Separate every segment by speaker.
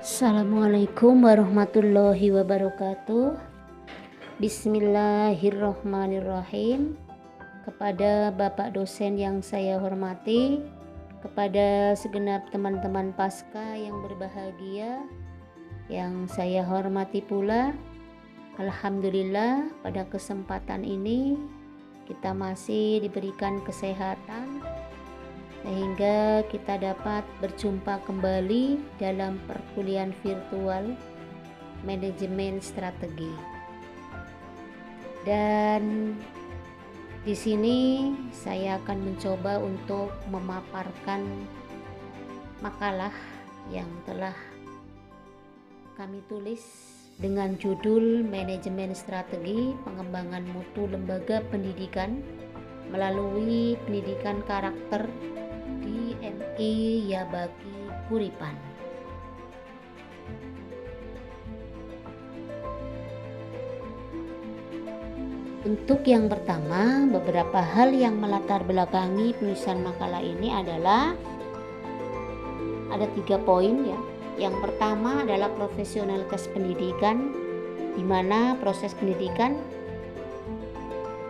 Speaker 1: Assalamualaikum warahmatullahi wabarakatuh. Bismillahirrohmanirrohim. Kepada Bapak dosen yang saya hormati, kepada segenap teman-teman Paskah yang berbahagia, yang saya hormati pula, alhamdulillah pada kesempatan ini kita masih diberikan kesehatan sehingga kita dapat berjumpa kembali dalam perkuliahan virtual manajemen strategi. Dan di sini saya akan mencoba untuk memaparkan makalah yang telah kami tulis dengan judul Manajemen Strategi Pengembangan Mutu Lembaga Pendidikan melalui Pendidikan Karakter di MI Yabaki Kuripan. Untuk yang pertama, beberapa hal yang melatar belakangi penulisan makalah ini adalah ada 3 poin ya. Yang pertama adalah profesionalitas pendidikan, di mana proses pendidikan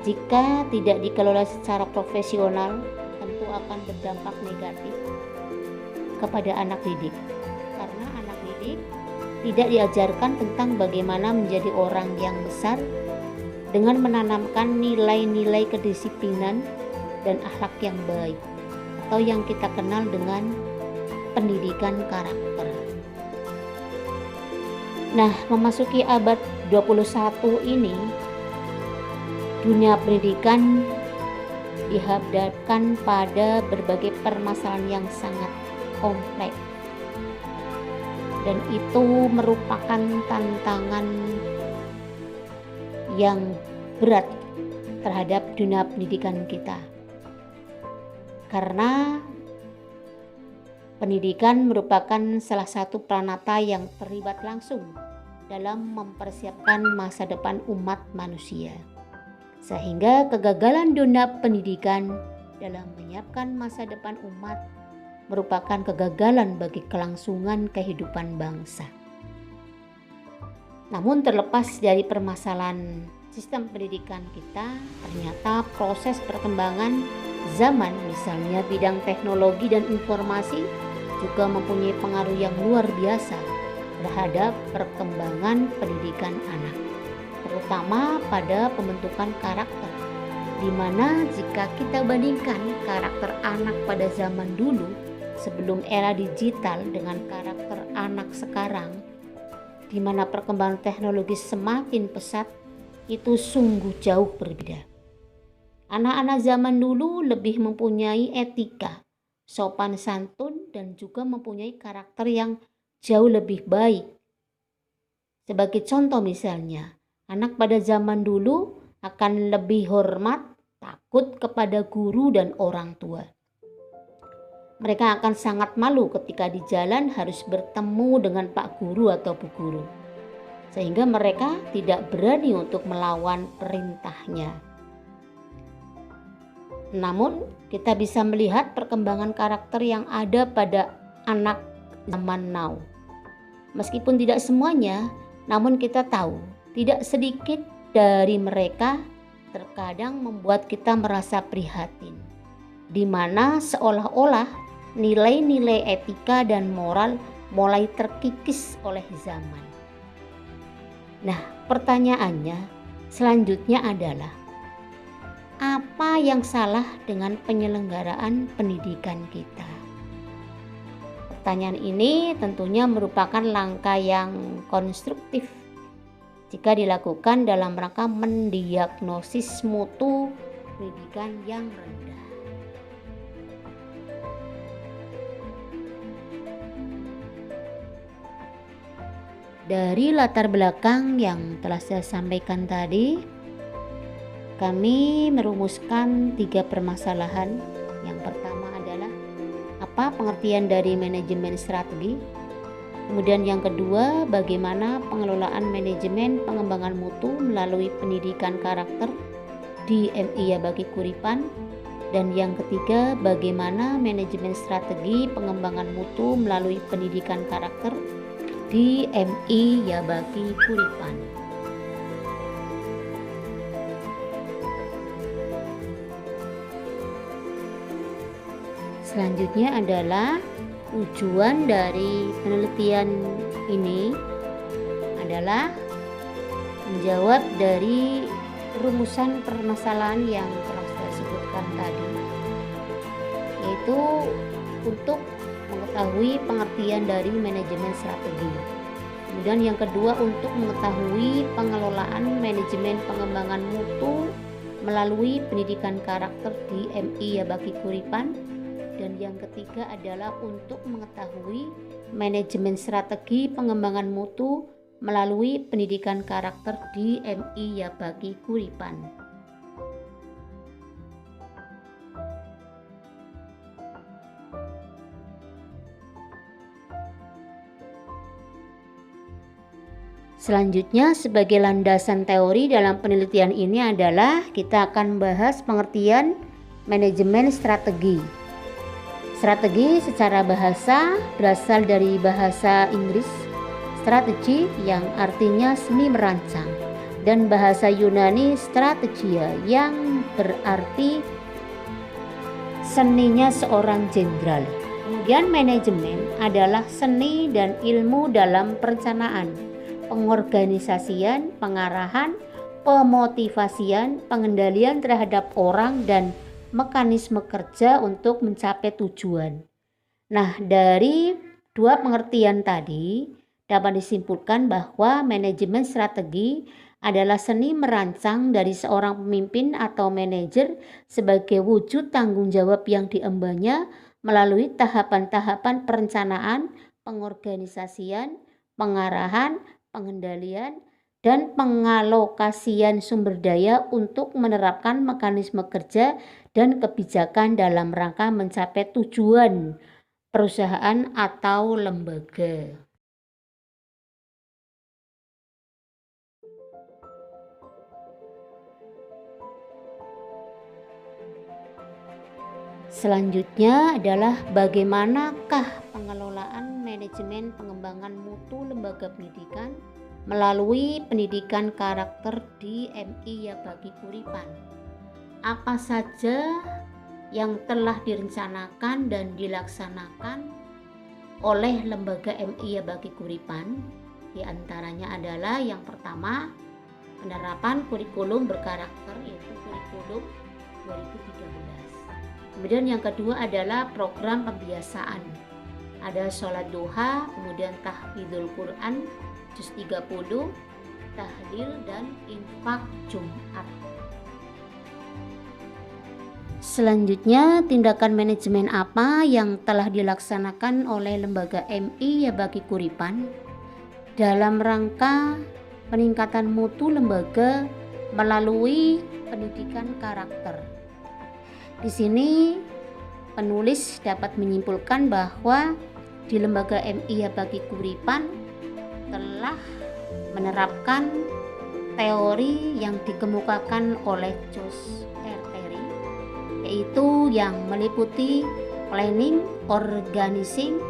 Speaker 1: jika tidak dikelola secara profesional tentu akan berdampak negatif kepada anak didik, karena anak didik tidak diajarkan tentang bagaimana menjadi orang yang besar dengan menanamkan nilai-nilai kedisiplinan dan akhlak yang baik, atau yang kita kenal dengan pendidikan karakter. Nah, memasuki abad 21 ini, dunia pendidikan dihadapkan pada berbagai permasalahan yang sangat kompleks, dan itu merupakan tantangan yang berat terhadap dunia pendidikan kita, karena pendidikan merupakan salah satu pranata yang terlibat langsung dalam mempersiapkan masa depan umat manusia, sehingga kegagalan dunia pendidikan dalam menyiapkan masa depan umat merupakan kegagalan bagi kelangsungan kehidupan bangsa. Namun terlepas dari permasalahan sistem pendidikan kita, ternyata proses perkembangan zaman, misalnya bidang teknologi dan informasi, juga mempunyai pengaruh yang luar biasa terhadap perkembangan pendidikan anak, terutama pada pembentukan karakter, di mana jika kita bandingkan karakter anak pada zaman dulu sebelum era digital dengan karakter anak sekarang, di mana perkembangan teknologi semakin pesat, itu sungguh jauh berbeda. Anak-anak zaman dulu lebih mempunyai etika, sopan santun, dan juga mempunyai karakter yang jauh lebih baik. Sebagai contoh misalnya, anak pada zaman dulu akan lebih hormat, takut kepada guru dan orang tua. Mereka akan sangat malu ketika di jalan harus bertemu dengan Pak Guru atau Bu Guru, sehingga mereka tidak berani untuk melawan perintahnya. Namun, kita bisa melihat perkembangan karakter yang ada pada anak zaman now. Meskipun tidak semuanya, namun kita tahu tidak sedikit dari mereka terkadang membuat kita merasa prihatin, di mana seolah-olah nilai-nilai etika dan moral mulai terkikis oleh zaman. Nah, pertanyaannya selanjutnya adalah, apa yang salah dengan penyelenggaraan pendidikan kita? Pertanyaan ini tentunya merupakan langkah yang konstruktif jika dilakukan dalam rangka mendiagnosis mutu pendidikan yang rendah. Dari latar belakang yang telah saya sampaikan tadi, kami merumuskan 3 permasalahan. Yang pertama adalah apa pengertian dari manajemen strategi. Kemudian yang kedua, bagaimana pengelolaan manajemen pengembangan mutu melalui pendidikan karakter di MI Yabaki Kuripan. Dan yang ketiga, bagaimana manajemen strategi pengembangan mutu melalui pendidikan karakter di MI Yabaki Kuripan. Selanjutnya adalah tujuan dari penelitian ini adalah menjawab dari rumusan permasalahan yang telah saya sebutkan tadi, yaitu untuk mengetahui pengertian dari manajemen strategi. Kemudian yang kedua, untuk mengetahui pengelolaan manajemen pengembangan mutu melalui pendidikan karakter di MI Yabaki Kuripan. Dan yang ketiga adalah untuk mengetahui manajemen strategi pengembangan mutu melalui pendidikan karakter di MI Yabaki Kuripan. Selanjutnya, sebagai landasan teori dalam penelitian ini adalah kita akan membahas pengertian manajemen strategi. Strategi secara bahasa berasal dari bahasa Inggris strategi yang artinya seni merancang, dan bahasa Yunani strategia yang berarti seninya seorang jenderal. Kemudian manajemen adalah seni dan ilmu dalam perencanaan, pengorganisasian, pengarahan, pemotivasian, pengendalian terhadap orang dan mekanisme kerja untuk mencapai tujuan. Nah, dari dua pengertian tadi dapat disimpulkan bahwa manajemen strategi adalah seni merancang dari seorang pemimpin atau manajer sebagai wujud tanggung jawab yang diembannya melalui tahapan-tahapan perencanaan, pengorganisasian, pengarahan, pengendalian, dan pengalokasian sumber daya untuk menerapkan mekanisme kerja dan kebijakan dalam rangka mencapai tujuan perusahaan atau lembaga. Selanjutnya adalah bagaimanakah pengelolaan manajemen pengembangan mutu lembaga pendidikan melalui pendidikan karakter di MI Yabaki Kuripan. Apa saja yang telah direncanakan dan dilaksanakan oleh lembaga MI Yabaki Kuripan? Di antaranya adalah yang pertama, penerapan kurikulum berkarakter, yaitu kurikulum 2013. Kemudian yang kedua adalah program pembiasaan. Ada sholat duha, kemudian tahfidzul Quran juz 30, tahlil dan infak Jumat. Selanjutnya, tindakan manajemen apa yang telah dilaksanakan oleh lembaga MI Yabaki Kuripan dalam rangka peningkatan mutu lembaga melalui pendidikan karakter. Di sini penulis dapat menyimpulkan bahwa di lembaga MI Yabaki Kuripan telah menerapkan teori yang dikemukakan oleh Jos R. Terry, yaitu yang meliputi planning, organizing,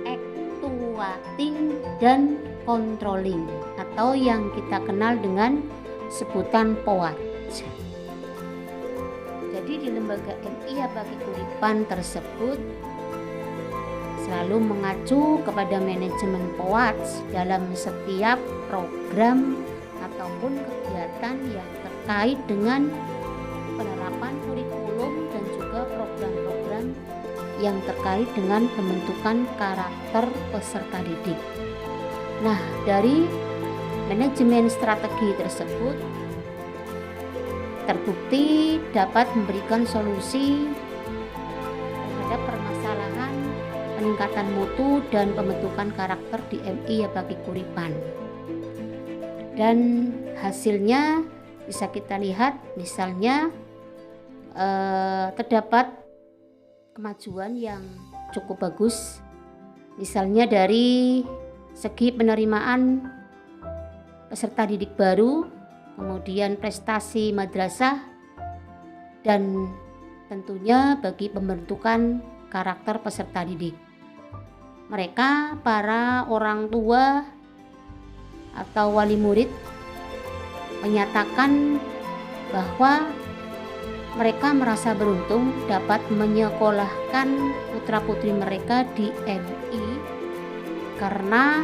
Speaker 1: actuating, dan controlling, atau yang kita kenal dengan sebutan POAT. Jadi di lembaga MI Yabaki Kuripan tersebut selalu mengacu kepada manajemen POAT dalam setiap program ataupun kegiatan yang terkait dengan penerapan kurikulum dan juga program-program yang terkait dengan pembentukan karakter peserta didik. Nah, dari manajemen strategi tersebut terbukti dapat memberikan solusi terhadap permasalahan peningkatan mutu dan pembentukan karakter di MI Yabaki Kuripan. Dan hasilnya bisa kita lihat, misalnya terdapat kemajuan yang cukup bagus, misalnya dari segi penerimaan peserta didik baru, kemudian prestasi madrasah, dan tentunya bagi pembentukan karakter peserta didik. Mereka, para orang tua atau wali murid, menyatakan bahwa mereka merasa beruntung dapat menyekolahkan putra-putri mereka di MI, karena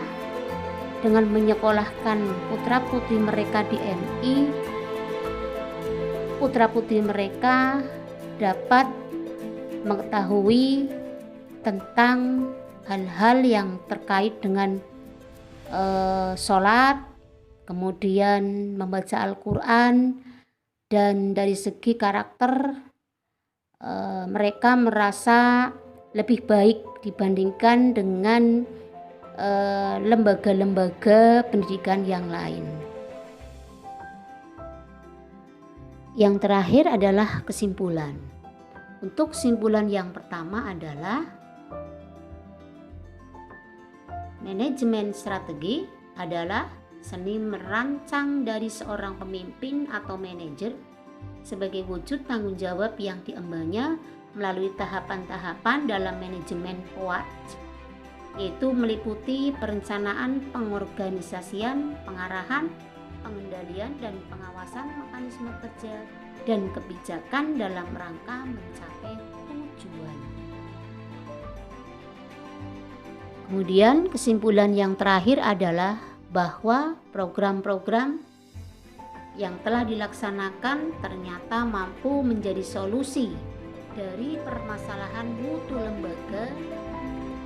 Speaker 1: dengan menyekolahkan putra-putri mereka di MI, putra-putri mereka dapat mengetahui tentang hal-hal yang terkait dengan sholat, kemudian membaca Al-Quran, dan dari segi karakter mereka merasa lebih baik dibandingkan dengan lembaga-lembaga pendidikan yang lain. Yang terakhir adalah kesimpulan. Untuk kesimpulan yang pertama adalah manajemen strategi adalah seni merancang dari seorang pemimpin atau manajer sebagai wujud tanggung jawab yang diembannya melalui tahapan-tahapan dalam manajemen POAT, yaitu meliputi perencanaan, pengorganisasian, pengarahan, pengendalian, dan pengawasan mekanisme kerja dan kebijakan dalam rangka mencapai tujuan. Kemudian kesimpulan yang terakhir adalah bahwa program-program yang telah dilaksanakan ternyata mampu menjadi solusi dari permasalahan mutu lembaga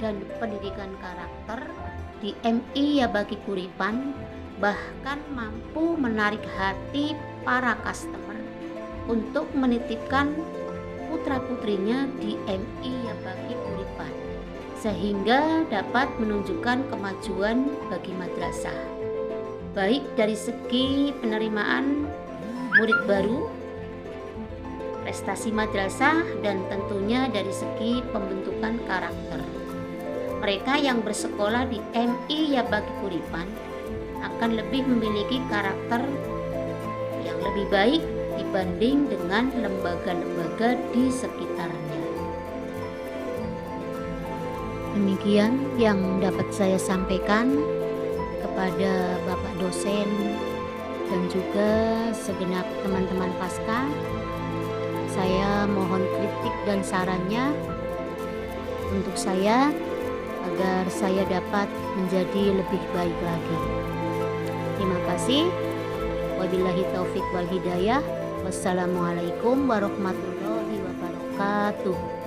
Speaker 1: dan pendidikan karakter di MI Yabagi Kuripan, bahkan mampu menarik hati para customer untuk menitipkan putra-putrinya di MI Yabagi Kuripan, sehingga dapat menunjukkan kemajuan bagi madrasah, baik dari segi penerimaan murid baru, prestasi madrasah, dan tentunya dari segi pembentukan karakter. Mereka yang bersekolah di MI Yabagi Kuripan akan lebih memiliki karakter yang lebih baik dibanding dengan lembaga-lembaga di sekitarnya. Demikian yang dapat saya sampaikan kepada Bapak dosen dan juga segenap teman-teman Pasca. Saya mohon kritik dan sarannya untuk saya agar saya dapat menjadi lebih baik lagi. Terima kasih. Wabillahi taufik wal hidayah. Wassalamualaikum warahmatullahi wabarakatuh.